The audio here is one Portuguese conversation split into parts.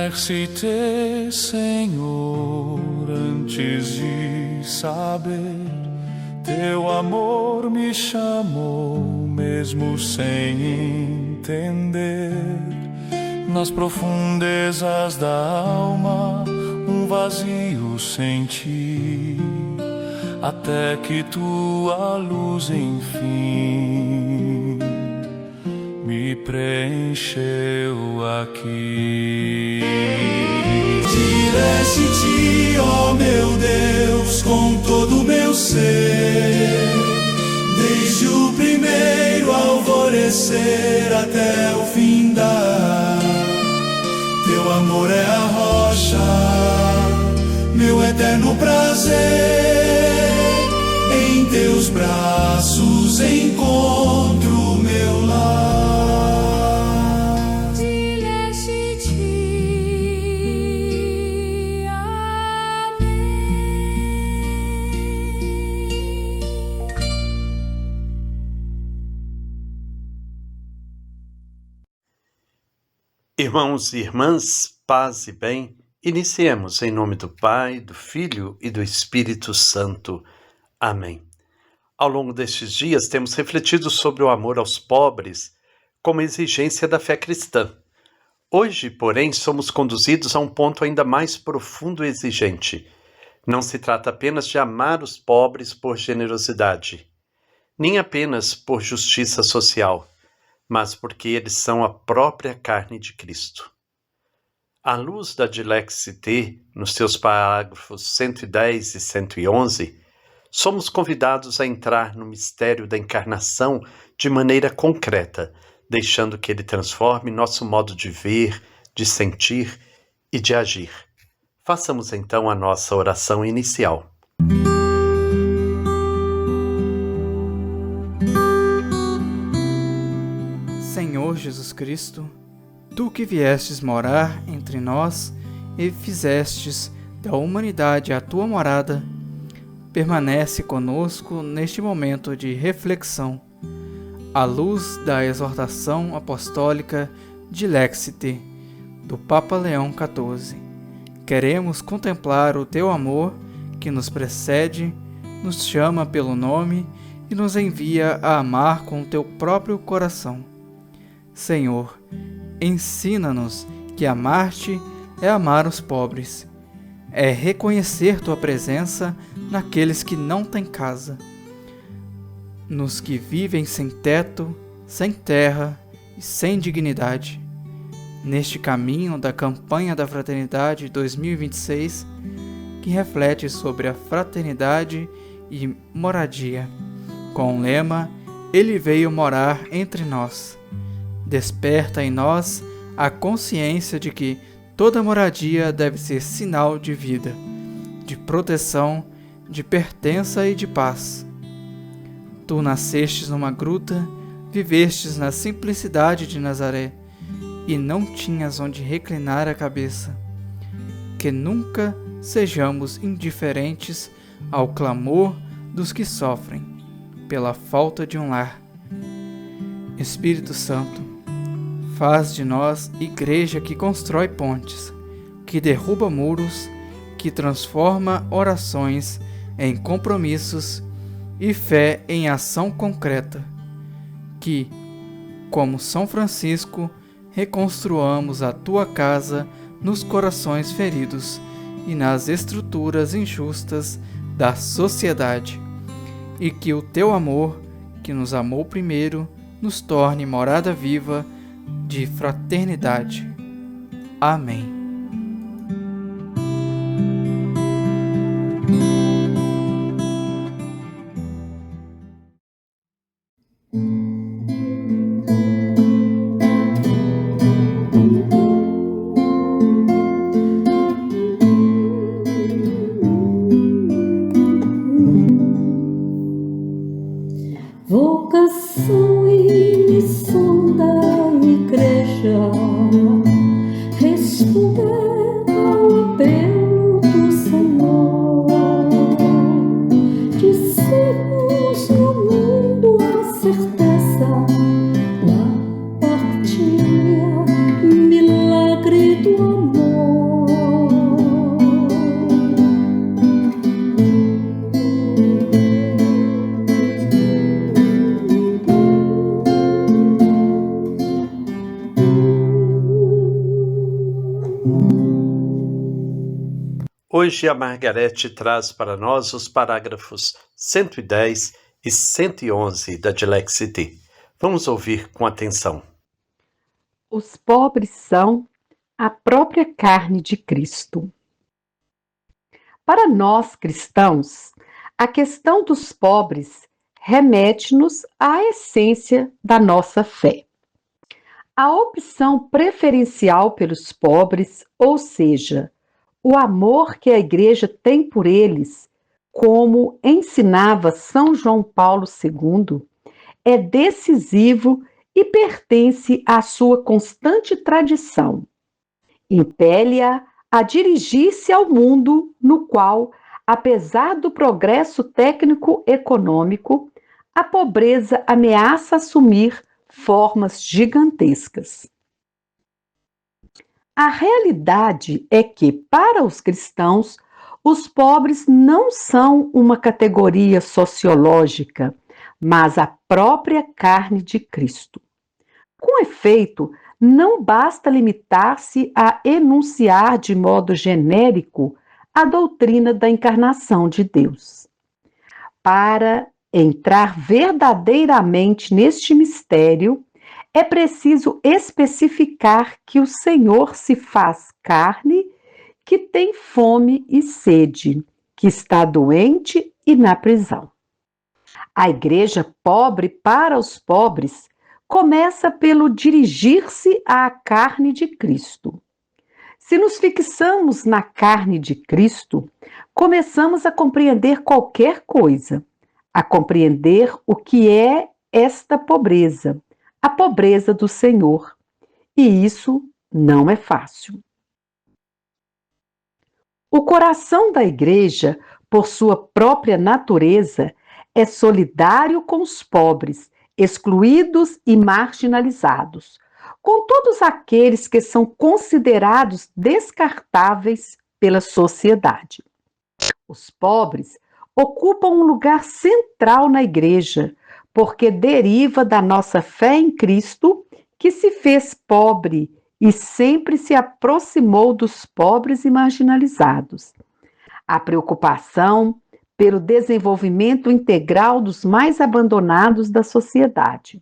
Dilexi-te, Senhor, antes de saber. Teu amor me chamou, mesmo sem entender. Nas profundezas da alma, um vazio senti, até que tua luz, enfim, me preencheu aqui. Dilexi-te, ó meu Deus, com todo o meu ser, desde o primeiro alvorecer até o findar. Teu amor é a rocha, meu eterno prazer. Em teus braços encontro meu lar. Dilexi-te, amém. Irmãos e irmãs, paz e bem, iniciemos em nome do Pai, do Filho e do Espírito Santo. Amém. Ao longo destes dias temos refletido sobre o amor aos pobres como exigência da fé cristã. Hoje, porém, somos conduzidos a um ponto ainda mais profundo e exigente. Não se trata apenas de amar os pobres por generosidade, nem apenas por justiça social, mas porque eles são a própria carne de Cristo. À luz da Dilexi-te, nos seus parágrafos 110 e 111, somos convidados a entrar no mistério da encarnação de maneira concreta, deixando que ele transforme nosso modo de ver, de sentir e de agir. Façamos então a nossa oração inicial. Senhor Jesus Cristo, Tu que viestes morar entre nós e fizestes da humanidade a Tua morada, permanece conosco neste momento de reflexão, à luz da exortação apostólica Dilexi-te, do Papa Leão XIV. Queremos contemplar o Teu amor que nos precede, nos chama pelo nome e nos envia a amar com o Teu próprio coração. Senhor, ensina-nos que amar-te é amar os pobres, é reconhecer Tua presença naqueles que não têm casa, nos que vivem sem teto, sem terra e sem dignidade. Neste caminho da campanha da Fraternidade 2026, que reflete sobre a fraternidade e moradia, com o lema Ele veio morar entre nós. Desperta em nós a consciência de que toda moradia deve ser sinal de vida, de proteção, de pertença e de paz. Tu nascestes numa gruta, vivestes na simplicidade de Nazaré e não tinhas onde reclinar a cabeça. Que nunca sejamos indiferentes ao clamor dos que sofrem pela falta de um lar. Espírito Santo, faz de nós igreja que constrói pontes, que derruba muros, que transforma orações em compromissos e fé em ação concreta. Que, como São Francisco, reconstruamos a Tua casa nos corações feridos e nas estruturas injustas da sociedade. E que o Teu amor, que nos amou primeiro, nos torne morada viva de fraternidade. Amém. Vocação e missão da Igreja, responder Hoje a Margarete traz para nós os parágrafos 110 e 111 da Dilexi D. Vamos ouvir com atenção. Os pobres são a própria carne de Cristo. Para nós cristãos, a questão dos pobres remete-nos à essência da nossa fé. A opção preferencial pelos pobres, ou seja, o amor que a Igreja tem por eles, como ensinava São João Paulo II, é decisivo e pertence à sua constante tradição. Impele-a a dirigir-se ao mundo no qual, apesar do progresso técnico-econômico, a pobreza ameaça assumir formas gigantescas. A realidade é que, para os cristãos, os pobres não são uma categoria sociológica, mas a própria carne de Cristo. Com efeito, não basta limitar-se a enunciar de modo genérico a doutrina da encarnação de Deus. Para entrar verdadeiramente neste mistério, é preciso especificar que o Senhor se faz carne, que tem fome e sede, que está doente e na prisão. A Igreja pobre para os pobres começa pelo dirigir-se à carne de Cristo. Se nos fixamos na carne de Cristo, começamos a compreender qualquer coisa, a compreender o que é esta pobreza, a pobreza do Senhor. E isso não é fácil. O coração da Igreja, por sua própria natureza, é solidário com os pobres, excluídos e marginalizados, com todos aqueles que são considerados descartáveis pela sociedade. Os pobres ocupam um lugar central na Igreja, porque deriva da nossa fé em Cristo, que se fez pobre e sempre se aproximou dos pobres e marginalizados. A preocupação pelo desenvolvimento integral dos mais abandonados da sociedade.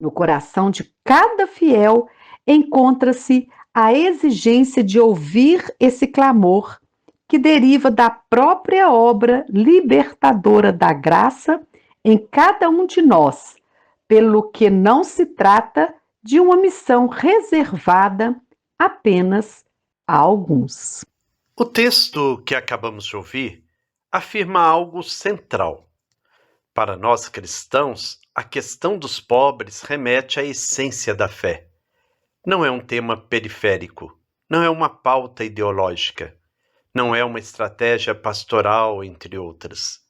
No coração de cada fiel encontra-se a exigência de ouvir esse clamor, que deriva da própria obra libertadora da graça em cada um de nós, pelo que não se trata de uma missão reservada apenas a alguns. O texto que acabamos de ouvir afirma algo central. Para nós cristãos, a questão dos pobres remete à essência da fé. Não é um tema periférico, não é uma pauta ideológica, não é uma estratégia pastoral, entre outras.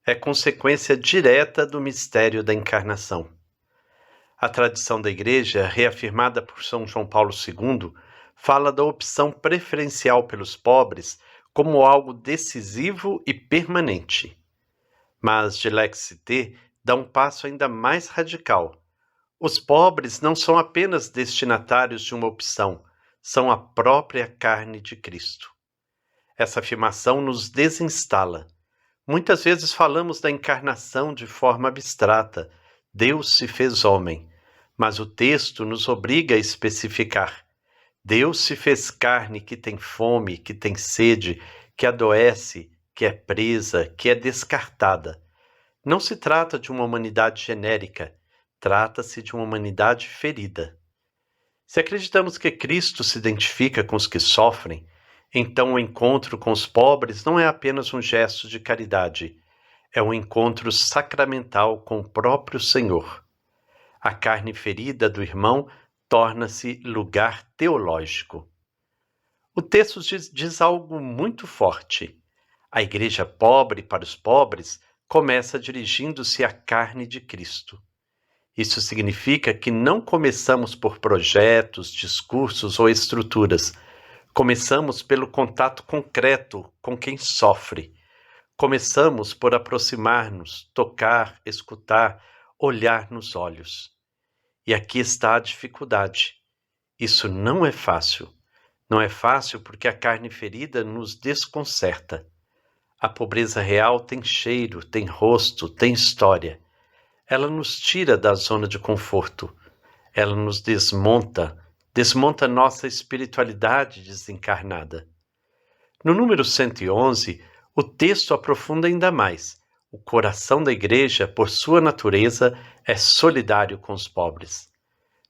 É consequência direta do mistério da encarnação. A tradição da Igreja, reafirmada por São João Paulo II, fala da opção preferencial pelos pobres como algo decisivo e permanente. Mas Dilexi D dá um passo ainda mais radical. Os pobres não são apenas destinatários de uma opção, são a própria carne de Cristo. Essa afirmação nos desinstala. Muitas vezes falamos da encarnação de forma abstrata. Deus se fez homem, mas o texto nos obriga a especificar. Deus se fez carne que tem fome, que tem sede, que adoece, que é presa, que é descartada. Não se trata de uma humanidade genérica, trata-se de uma humanidade ferida. Se acreditamos que Cristo se identifica com os que sofrem, então o encontro com os pobres não é apenas um gesto de caridade, é um encontro sacramental com o próprio Senhor. A carne ferida do irmão torna-se lugar teológico. O texto diz algo muito forte. A igreja pobre para os pobres começa dirigindo-se à carne de Cristo. Isso significa que não começamos por projetos, discursos ou estruturas. Começamos pelo contato concreto com quem sofre. Começamos por aproximar-nos, tocar, escutar, olhar nos olhos. E aqui está a dificuldade. Isso não é fácil. Não é fácil porque a carne ferida nos desconcerta. A pobreza real tem cheiro, tem rosto, tem história. Ela nos tira da zona de conforto. Ela nos desmonta nossa espiritualidade desencarnada. No número 111, o texto aprofunda ainda mais. O coração da igreja, por sua natureza, é solidário com os pobres.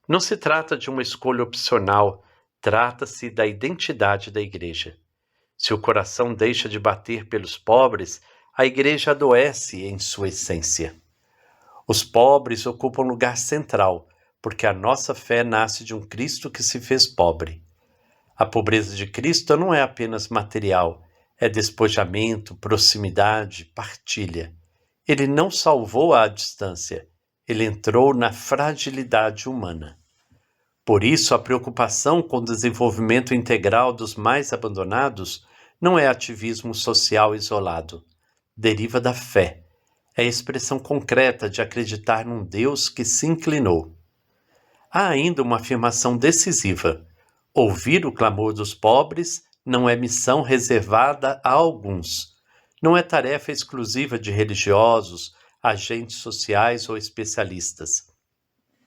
Não se trata de uma escolha opcional, trata-se da identidade da igreja. Se o coração deixa de bater pelos pobres, a igreja adoece em sua essência. Os pobres ocupam lugar central, porque a nossa fé nasce de um Cristo que se fez pobre. A pobreza de Cristo não é apenas material, é despojamento, proximidade, partilha. Ele não salvou à distância, ele entrou na fragilidade humana. Por isso, a preocupação com o desenvolvimento integral dos mais abandonados não é ativismo social isolado. Deriva da fé. É a expressão concreta de acreditar num Deus que se inclinou. Há ainda uma afirmação decisiva. Ouvir o clamor dos pobres não é missão reservada a alguns. Não é tarefa exclusiva de religiosos, agentes sociais ou especialistas.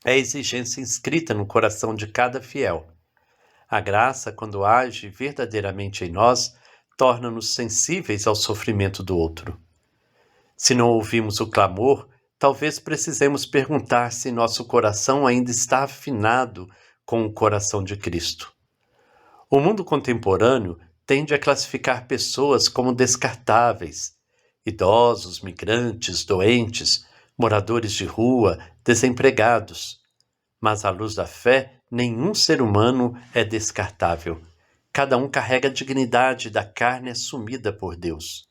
É exigência inscrita no coração de cada fiel. A graça, quando age verdadeiramente em nós, torna-nos sensíveis ao sofrimento do outro. Se não ouvimos o clamor, talvez precisemos perguntar se nosso coração ainda está afinado com o coração de Cristo. O mundo contemporâneo tende a classificar pessoas como descartáveis, idosos, migrantes, doentes, moradores de rua, desempregados. Mas à luz da fé, nenhum ser humano é descartável. Cada um carrega a dignidade da carne assumida por Deus.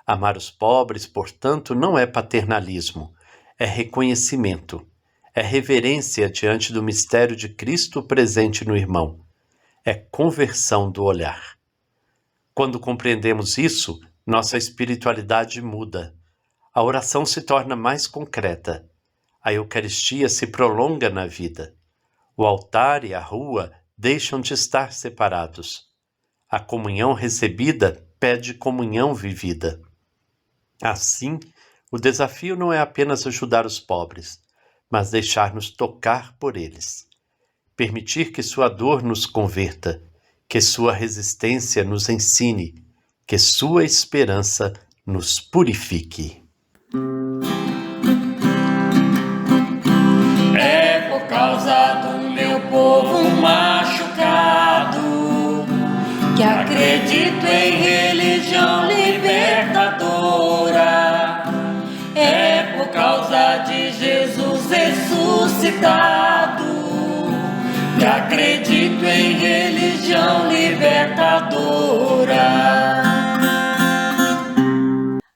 Amar os pobres, portanto, não é paternalismo, é reconhecimento, é reverência diante do mistério de Cristo presente no irmão, é conversão do olhar. Quando compreendemos isso, nossa espiritualidade muda. A oração se torna mais concreta. A Eucaristia se prolonga na vida. O altar e a rua deixam de estar separados. A comunhão recebida pede comunhão vivida. Assim, o desafio não é apenas ajudar os pobres, mas deixar-nos tocar por eles. Permitir que sua dor nos converta, que sua resistência nos ensine, que sua esperança nos purifique. É por causa do meu povo machucado que acredito em religião libertadora. É por causa de Jesus ressuscitado que acredito em religião libertadora.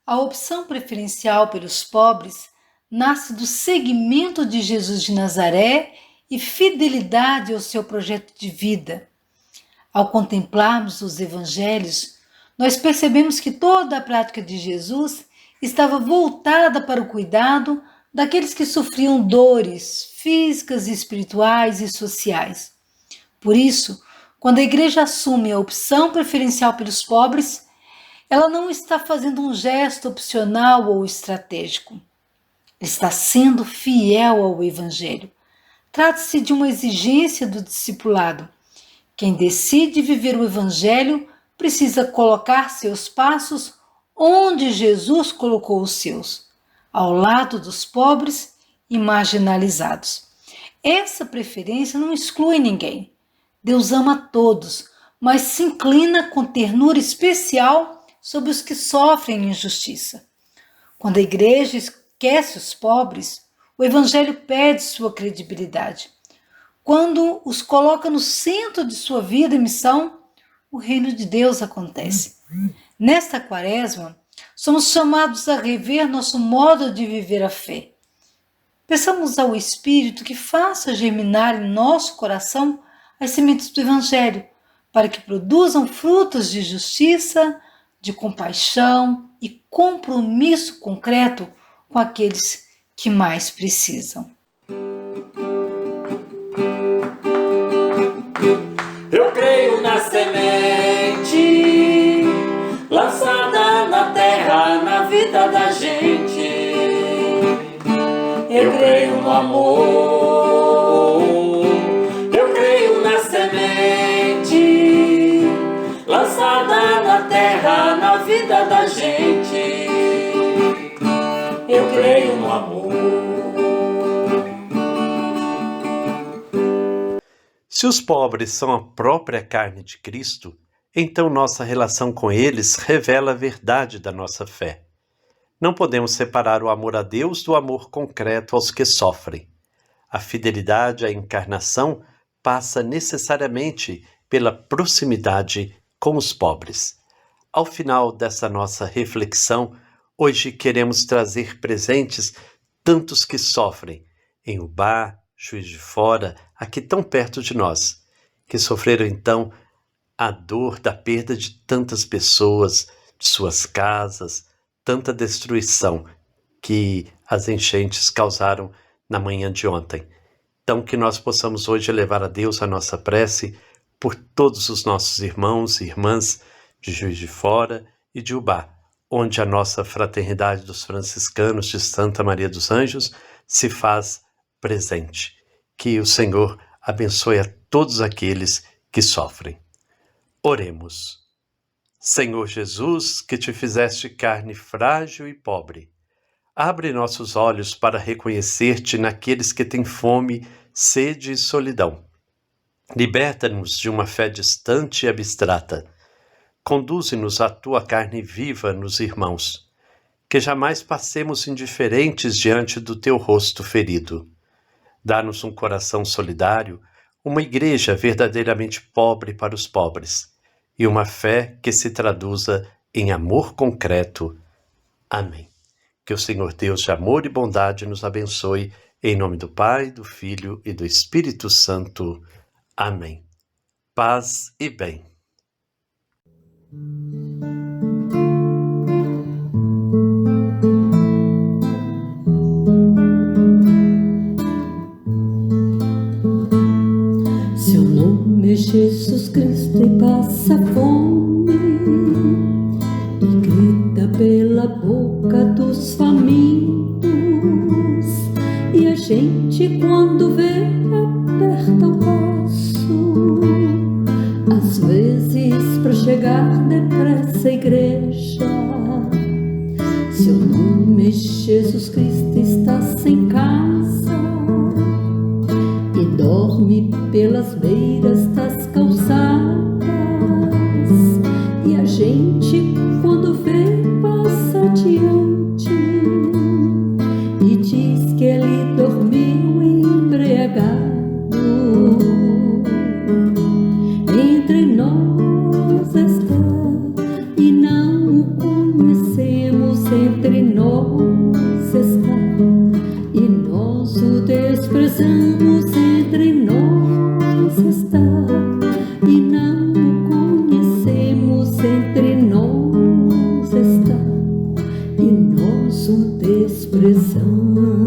A opção preferencial pelos pobres nasce do seguimento de Jesus de Nazaré e fidelidade ao seu projeto de vida. Ao contemplarmos os evangelhos, nós percebemos que toda a prática de Jesus estava voltada para o cuidado daqueles que sofriam dores físicas, espirituais e sociais. Por isso, quando a igreja assume a opção preferencial pelos pobres, ela não está fazendo um gesto opcional ou estratégico. Está sendo fiel ao Evangelho. Trata-se de uma exigência do discipulado. Quem decide viver o Evangelho precisa colocar seus passos onde Jesus colocou os seus, ao lado dos pobres e marginalizados. Essa preferência não exclui ninguém. Deus ama todos, mas se inclina com ternura especial sobre os que sofrem injustiça. Quando a igreja esquece os pobres, o Evangelho perde sua credibilidade. Quando os coloca no centro de sua vida e missão, o reino de Deus acontece. Nesta quaresma, somos chamados a rever nosso modo de viver a fé. Peçamos ao Espírito que faça germinar em nosso coração as sementes do Evangelho, para que produzam frutos de justiça, de compaixão e compromisso concreto com aqueles que mais precisam. Eu creio na Eu creio na semente lançada na terra, na vida da gente. Eu creio no amor. Se os pobres são a própria carne de Cristo, então nossa relação com eles revela a verdade da nossa fé. Não podemos separar o amor a Deus do amor concreto aos que sofrem. A fidelidade à encarnação passa necessariamente pela proximidade com os pobres. Ao final dessa nossa reflexão, hoje queremos trazer presentes tantos que sofrem em Ubá, Juiz de Fora, aqui tão perto de nós, que sofreram então a dor da perda de tantas pessoas, de suas casas, tanta destruição que as enchentes causaram na manhã de ontem. Então que nós possamos hoje elevar a Deus a nossa prece por todos os nossos irmãos e irmãs de Juiz de Fora e de Ubá, onde a nossa fraternidade dos franciscanos de Santa Maria dos Anjos se faz presente. Que o Senhor abençoe a todos aqueles que sofrem. Oremos. Senhor Jesus, que te fizeste carne frágil e pobre, abre nossos olhos para reconhecer-te naqueles que têm fome, sede e solidão. Liberta-nos de uma fé distante e abstrata. Conduze-nos à tua carne viva nos irmãos. Que jamais passemos indiferentes diante do teu rosto ferido. Dá-nos um coração solidário, uma igreja verdadeiramente pobre para os pobres e uma fé que se traduza em amor concreto. Amém. Que o Senhor Deus de amor e bondade nos abençoe, em nome do Pai, do Filho e do Espírito Santo. Amém. Paz e bem. Seu nome é Jesus Cristo e passa fome, e grita pela boca dos famintos, e a gente quando vê aperta o passo, às vezes pra chegar depressa à igreja. Seu nome é Jesus Cristo, está sem casa e dorme pelas beiras das calçadas, e a gente quando vê passa adiante e diz que ele dormiu embriagado. Entre nós está e não o conhecemos, entre nós está e nós o desprezamos, entre nós está e não o conhecemos, entre nós está e nós o desprezamos.